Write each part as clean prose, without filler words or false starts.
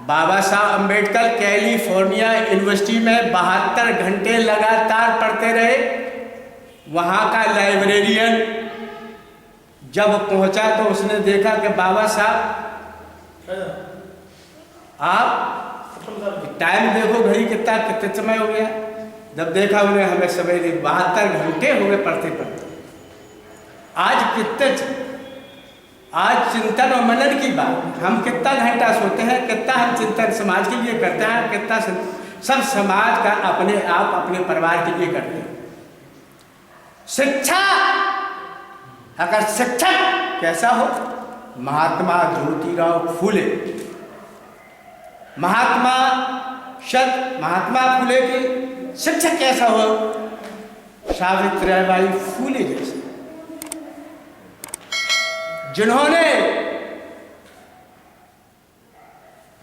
बाबा Saheb Ambedkar California university में 72 घंटे लगातार पढ़ते रहे। वहाँ का लाइब्रेरियन जब पहुँचा तो उसने देखा कि बाबा साहब आप टाइम देखो घड़ी कितने समय हो गया। जब देखा उन्हें हमें सवेरे 72 घंटे हो गए पढ़ते पढ़ते। आज चिंतन और मनन की बात, हम कितना घंटा सोते हैं, कितना हम चिंतन समाज के लिए करते हैं, कितना सब समाज का अपने आप अपने परिवार के लिए करते हैं। शिक्षा, अगर शिक्षक कैसा हो, महात्मा ज्योतिराव फूले, महात्मा फूले की शिक्षक कैसा हो, सावित्रीबाई फूले जैसे, जिन्होंने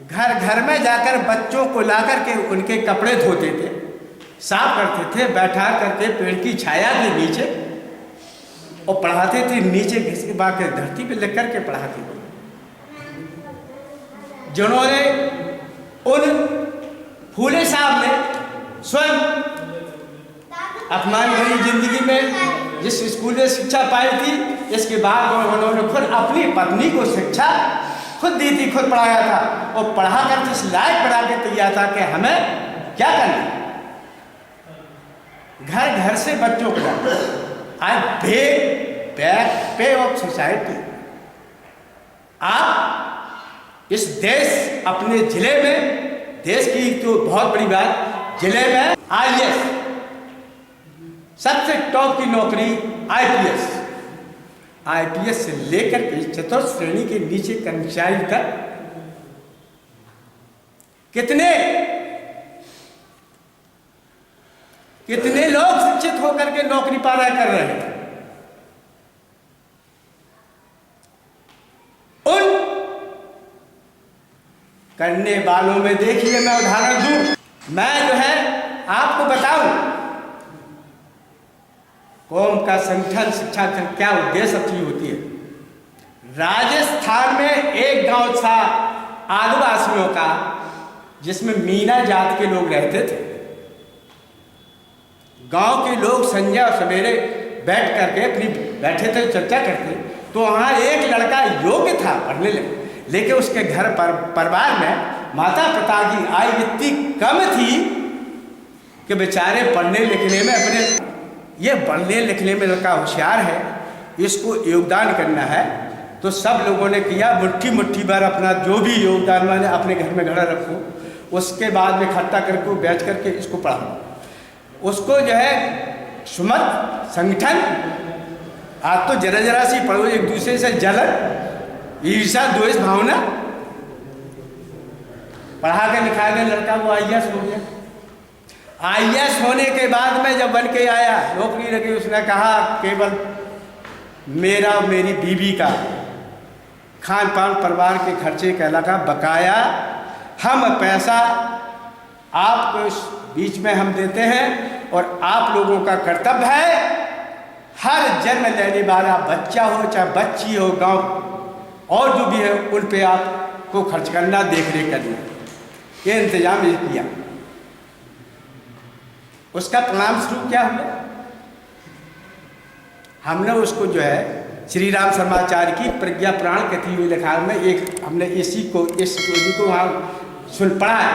घर घर में जाकर बच्चों को लाकर के उनके कपड़े धोते थे, साफ करते थे, बैठा करके पेड़ की छाया के नीचे और पढ़ाते थे, नीचे घिस के बाके धरती पे लिख करके पढ़ाते थे। जिन्होंने उन फूले साहब ने स्वयं अपमान भरी जिंदगी में जिस स्कूल में शिक्षा पाई थी, इसके बाद उन्होंने खुद अपनी पत्नी को शिक्षा खुद दी थी, खुद पढ़ाया था और पढ़ा कर इस लायक पढ़ा के तैयार था कि हमें क्या करना, घर घर से बच्चों को आज बैक पे ऑफ सोसाइटी। आप इस देश अपने जिले में, देश की तो बहुत बड़ी बात, जिले में IAS सबसे टॉप की नौकरी IPS से लेकर के चतुर्थ श्रेणी के नीचे कर्मचारी तक कितने लोग शिक्षित होकर के नौकरी पाना कर रहे हैं। उन करने वालों में देखिए, मैं उदाहरण दूं, मैं जो है आपको बताऊं कौम का संगठन शिक्षा का क्या उद्देश्य अच्छी होती है। राजस्थान में एक गांव था आदिवासियों का, जिसमें मीना जात के लोग रहते थे। गांव के लोग संजय और सवेरे बैठ करके अपनी बैठे थे, चर्चा करते, तो वहाँ एक लड़का योग्य था पढ़ने लगे, लेकिन उसके घर पर परिवार में माता पिता की आय इतनी कम थी कि बेचारे पढ़ने लिखने में अपने, ये पढ़ने लिखने में लड़का होशियार है, इसको योगदान करना है, तो सब लोगों ने किया, मुट्ठी मुट्ठी भर अपना जो भी योगदान मैंने अपने घर में घड़ा रखो, उसके बाद में इकट्ठा करके बेच करके इसको पढ़ाओ। उसको जो है सुमत संगठन, आज तो जरा जरा सी पढ़ो, एक दूसरे से जलन ईर्षा द्वेष भावना, पढ़ा के लिखा के लड़का वो IAS हो गया। IAS होने के बाद में जब बन के आया, नौकरी लगी, उसने कहा केवल मेरा मेरी बीवी का खान पान परिवार के खर्चे का लगा बकाया, हम पैसा आपको इस बीच में हम देते हैं और आप लोगों का कर्तव्य है हर जन्म लेने वाला बच्चा हो चाहे बच्ची हो, गांव और जो भी है, उन पे आपको खर्च करना, देख रेख करना, ये इंतजाम ये किया। उसका परिणाम स्वरूप क्या हुआ, हमने उसको जो है श्री राम शर्माचार्य की प्रज्ञा प्राण कथी हुई लिखा में एक हमने इसी को वहाँ सुन पढ़ा है।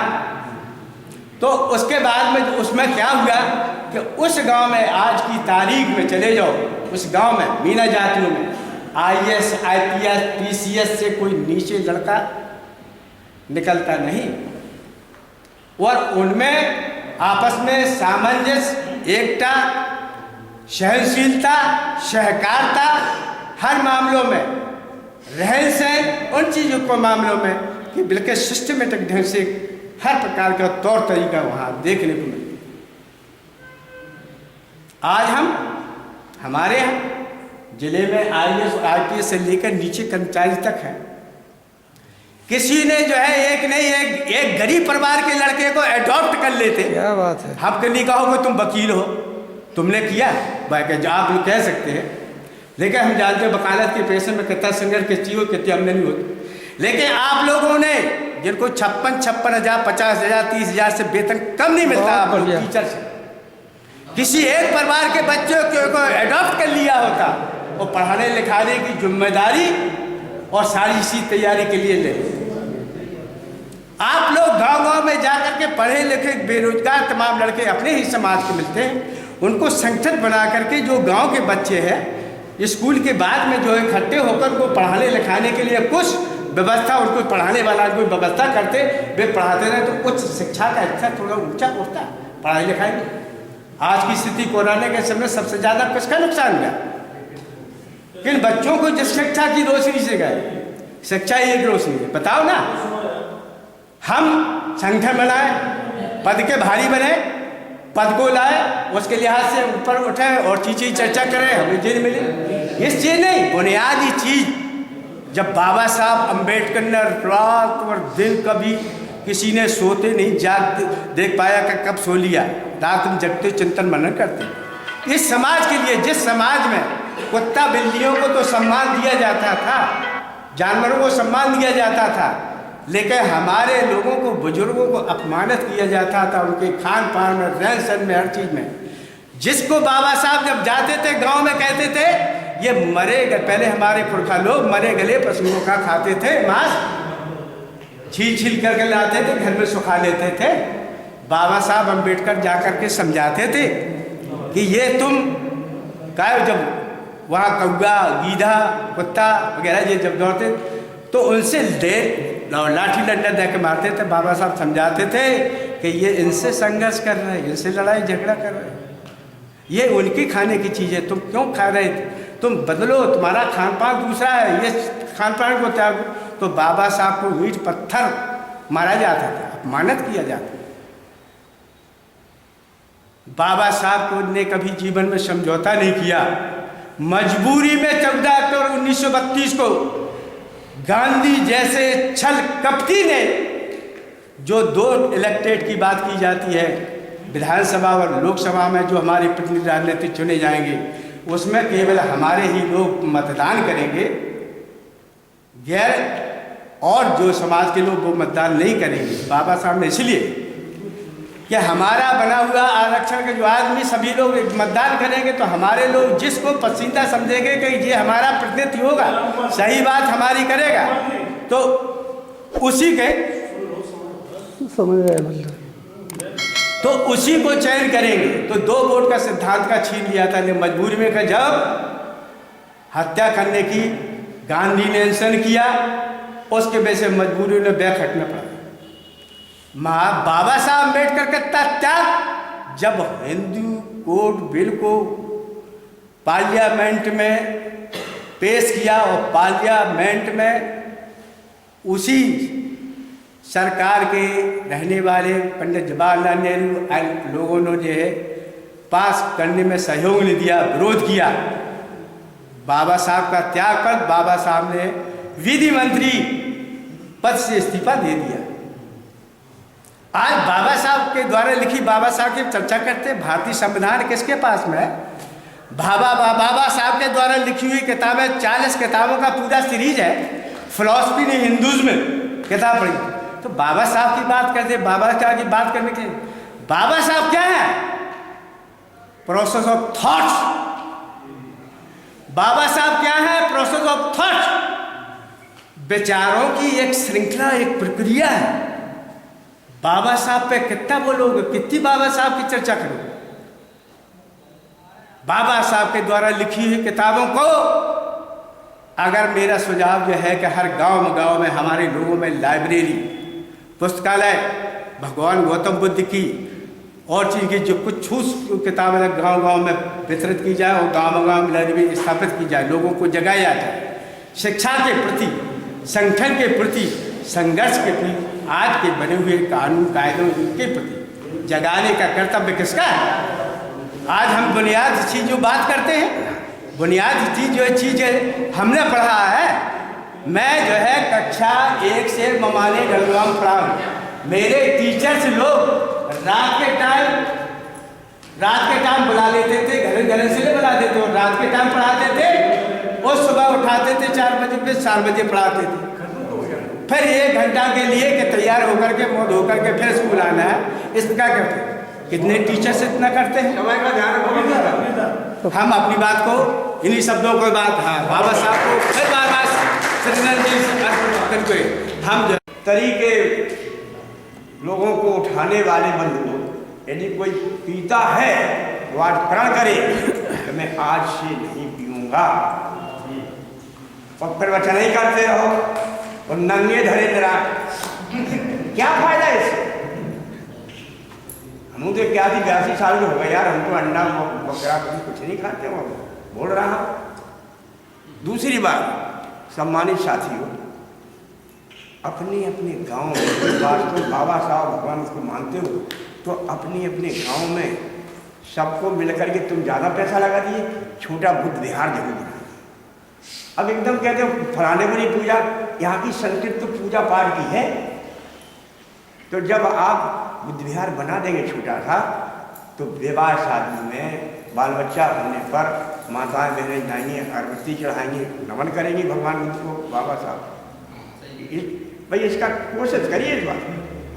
तो उसके बाद में उसमें क्या हुआ कि उस गांव में आज की तारीख में चले जाओ, उस गांव में मीना जातियों में IAS IPS PCS से कोई नीचे लड़का निकलता नहीं, और उनमें आपस में सामंजस्य, एकता, सहनशीलता, सहकारिता, हर मामलों में रहन सहन, उन चीज़ों को मामलों में कि बिल्कुल सिस्टमेटिक ढंग से हर प्रकार का तौर तरीका वहाँ देखने को मिलता। आज हमारे यहाँ जिले में IAS और IPS से लेकर नीचे कर्मचारी तक है। किसी ने जो है एक नहीं एक गरीब परिवार के लड़के को एडॉप्ट कर लेते। क्या बात है। आपके नहीं कहोगे तुम वकील हो, तुमने किया भाई, आप लोग कह सकते हैं, लेकिन हम जानते हैं वकालत के पेशे में कितना संघर्ष, किस चीज़ हो, कितनी आमदनी होती, लेकिन आप लोगों ने जिनको 56,000, 50,000, 30,000 से वेतन कम नहीं मिलता आप लोग टीचर से, किसी एक परिवार के बच्चों को एडॉप्ट कर लिया होता, वो पढ़ाने लिखाने की जिम्मेदारी और सारी इसी तैयारी के लिए ले। आप लोग गांव-गांव में जाकर के पढ़े लिखे बेरोजगार तमाम लड़के अपने ही समाज के मिलते हैं, उनको संगठन बना करके जो गांव के बच्चे हैं स्कूल के बाद में जो इकट्ठे होकर उनको पढ़ाने लिखाने के लिए कुछ व्यवस्था, उनको पढ़ाने वाला कोई व्यवस्था करते, वे पढ़ाते रहे तो उच्च शिक्षा का स्तर थोड़ा ऊंचा उठता पढ़ाई लिखाई में। आज की स्थिति कोरोना के समय सबसे ज़्यादा किसका नुकसान हुआ? किन बच्चों को जिस शिक्षा की रोशनी से गए, शिक्षा ही एक रोशनी है। बताओ ना, हम संगठन बनाए, पद के भारी बने, पद को लाए, उसके लिहाज से ऊपर उठे और चीज़ें चर्चा करें, हमें चीज़ मिली। इस चीज़ नहीं, बुनियादी चीज़ जब बाबा साहब अम्बेडकर ने रात और दिन कभी किसी ने सोते नहीं जागते देख पाया कि कब सो लिया, रात में जगते चिंतन मनन करते। इस समाज के लिए, जिस समाज में कुत्ता बिल्लियों को तो सम्मान दिया जाता था, जानवरों को सम्मान दिया जाता था, लेकिन हमारे लोगों को, बुजुर्गों को अपमानित किया जाता था, उनके खान पान में, रहन सहन में, हर चीज़ में। जिसको बाबा साहब जब जाते थे गांव में कहते थे ये मरे गए, पहले हमारे पुरखा लोग मरे गले पशुओं का खाते थे मांस, छील करके लाते थे, घर में सुखा लेते थे। बाबा साहब अम्बेडकर जाकर के समझाते थे कि ये तुम क्या, जब वहाँ कौवा, गीधा, कुत्ता वगैरह ये जब दौड़ते तो उनसे लाठी डंडा दे के मारते थे। बाबा साहब समझाते थे कि ये इनसे संघर्ष कर रहे हैं, इनसे लड़ाई झगड़ा कर रहे हैं, ये उनकी खाने की चीज़ है, तुम क्यों खा रहे थे, तुम बदलो, तुम्हारा खान पान दूसरा है, ये खान पान को त्यागो। तो बाबा साहब को ईंट पत्थर मारा जाता था, अपमानित किया जाता। बाबा साहब को ने कभी जीवन में समझौता नहीं किया। मजबूरी में 14 अक्टूबर 1932 को गांधी जैसे छल कपटी ने, जो 2 इलेक्टेड की बात की जाती है विधानसभा और लोकसभा में, जो हमारे प्रतिनिधि राजनीतिक चुने जाएंगे, उसमें केवल हमारे ही लोग मतदान करेंगे, गैर और जो समाज के लोग वो मतदान नहीं करेंगे। बाबा साहब ने इसलिए कि हमारा बना हुआ आरक्षण के जो आदमी सभी लोग मतदान करेंगे तो हमारे लोग जिसको पसंदीदा समझेंगे कि ये हमारा प्रतिनिधि होगा, सही बात हमारी करेगा, तो उसी के तो उसी को चयन करेंगे। तो 2 वोट का सिद्धांत का छीन लिया था मजबूरी में का, जब हत्या करने की गांधी ने इंसान किया, उसके वजह से मजबूरी में बैक हटना पड़ा। बाबा साहब अम्बेडकर का त्याग, जब हिंदू कोड बिल को पार्लियामेंट में पेश किया और पार्लियामेंट में उसी सरकार के रहने वाले पंडित जवाहरलाल नेहरू लोगों ने जो है पास करने में सहयोग नहीं दिया, विरोध किया। बाबा साहब का त्याग कर बाबा साहब ने विधि मंत्री पद से इस्तीफा दे दिया। आज बाबा साहब के द्वारा लिखी, बाबा साहब की चर्चा करते, भारतीय संविधान किसके पास में है? बाबा साहब के द्वारा लिखी हुई किताबें, 40 किताबों का पूरा सीरीज है, फिलॉसफी ने हिंदूज में किताब पढ़ी। तो बाबा साहब की बात करते, बाबा साहब की बात करने के, बाबा साहब क्या है? Process of thoughts. बाबा साहब क्या है? प्रोसेस ऑफ थॉट्स, विचारों की एक श्रृंखला, एक प्रक्रिया है। बाबा साहब पे कितना बोलोगे, कितनी बाबा साहब की चर्चा करोगे? बाबा साहब के द्वारा लिखी हुई किताबों को, अगर मेरा सुझाव यह है कि हर गांव में हमारे लोगों में लाइब्रेरी, पुस्तकालय, भगवान गौतम बुद्ध की और चीज़ की जो कुछ किताबें गांव में वितरित की जाए और गांव में लाइब्रेरी स्थापित की जाए, लोगों को जगाया जाए, शिक्षा के प्रति, संगठन के प्रति, संघर्ष के प्रति, आज के बने हुए कानून कायदों के प्रति जगाने का कर्तव्य किसका है? आज हम बुनियादी चीज़ जो बात करते हैं, बुनियादी चीज़ जो चीज़ है हमने पढ़ा है। मैं जो है कक्षा 1 से ममाने गलगाम पढ़ा हूँ। मेरे टीचर्स लोग रात के टाइम बुला लेते थे, घर से बुला देते और रात के टाइम पढ़ाते थे, और सुबह उठाते थे 4 बजे, फिर 4 बजे पढ़ाते थे। फिर 1 घंटा के लिए कि तैयार होकर के मुँह धो करके फिर स्कूल आना है, इस प्रकार करते हैं। कितने टीचर्स इतना करते हैं? समय का ध्यान रखो। हम अपनी बात को इन्हीं शब्दों को बात, हाँ, बाबा साहब को फिर बार सत्यनारायण जी से अर्पण करके हम जो तरीके लोगों को उठाने वाले बंधु, यदि कोई पीता है तो आज प्रण करे कि मैं आज से नहीं पीऊंगा, और फिर वचन ही करते रहो और नंगे धरे निरा, क्या फायदा इससे? हम तो क्या थी 82 साल के हो गए यार, हम तो अंडा बकरा कुछ नहीं खाते हो, बोल रहा हूं। दूसरी बात, सम्मानित साथियों, अपने अपने गांव में वास्तव बाबा साहब भगवान उसको मानते हो तो अपने अपने गांव में सबको मिलकर के तुम ज़्यादा पैसा लगा दिए, छोटा बुद्ध विहार जरूर बना। अब एकदम कहते हो फलाने को नहीं पूजा, यहाँ की संस्कृत तो पूजा पाठ की है, तो जब आप बुद्ध विहार बना देंगे छोटा सा, तो विवाह शादी में बाल बच्चा होने पर माताएं बहनें जाएंगी, अगरबत्ती चढ़ाएंगी, नमन करेंगी भगवान बुद्ध को, बाबा साहब। भाई इसका कोशिश करिए इस बात,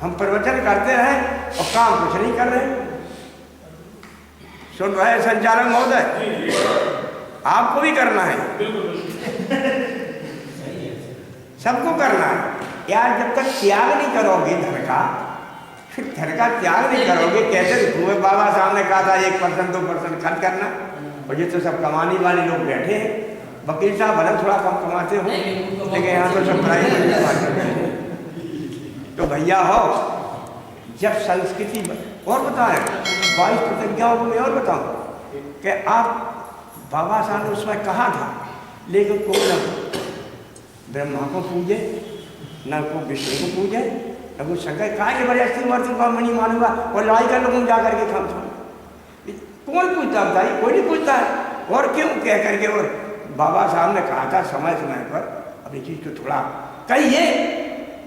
हम प्रवचन करते रहें और काम कुछ नहीं कर रहे। सुन रहे संचालक महोदय, आपको भी करना है, सबको करना है यार। जब तक त्याग नहीं करोगे धन का, फिर धन का त्याग नहीं करोगे, कैसे तुम्हें बाबा साहब ने कहा था 1% 2% खर्च करना, और ये तो सब कमाने वाले लोग बैठे हैं। वकील साहब भले थोड़ा कम कमाते हो, लेकिन यहाँ तो सब प्राइवेट। तो भैया हो, जब संस्कृति और बताएं 22 प्रतिज्ञाओं को मैं और बताऊं कि आप बाबा साहब ने उसमें कहा था, लेकिन कोई न ब्रह्मा को पूजे, न को विष्णु को पूजे, न को शंकर, कहा कि बड़े अस्थिर मर्द का मनी मानूंगा और लड़ाई कर लूँगा जा करके खाम खाम। कौन पूछता बताइए? कोई नहीं पूछता है। और क्यों कह करके, और बाबा साहब ने कहा था समय समय पर अपनी चीज़ को थोड़ा कहिए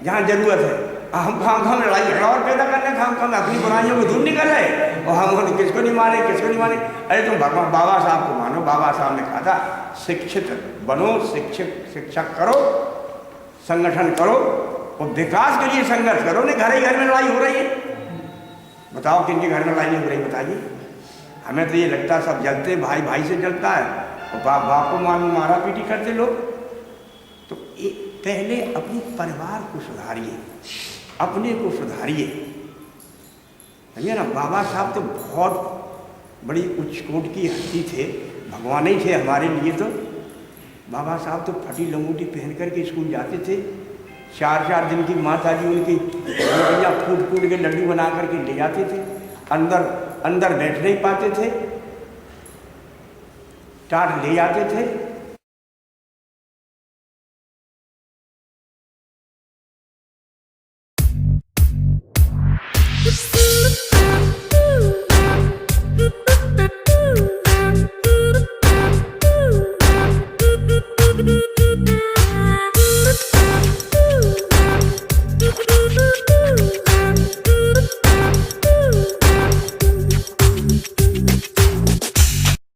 जहाँ जरूरत है। हम खाम लड़ाई झगड़ा और पैदा करने, खाम अपनी बुराइयों को दूर नहीं कर रहे, और हम किसको नहीं माने, किसको नहीं माने। अरे तुम भगवान बाबा साहब को मानो, बाबा साहब ने कहा था शिक्षित बनो, शिक्षक करो, संगठन करो और विकास के लिए संघर्ष करो। नहीं घर ही घर में लड़ाई हो रही है, बताओ किन के घर में लड़ाई नहीं हो रही बताइए। हमें तो ये लगता है सब जलते, भाई भाई से जलता है, और बाप बाप को मारा पीटी करते लोग। तो पहले अपने परिवार को सुधारिए, अपने को सुधारिए, समझिए ना। बाबा साहब तो बहुत बड़ी उच्च कोट की हस्ती थे, भगवान ही थे हमारे लिए। तो बाबा साहब तो फटी लंगोटी पहन करके स्कूल जाते थे। 4 दिन की माता जी उनकी भैया कूट के लड्डू बना करके ले जाते थे, अंदर बैठ नहीं पाते थे, टाट ले जाते थे।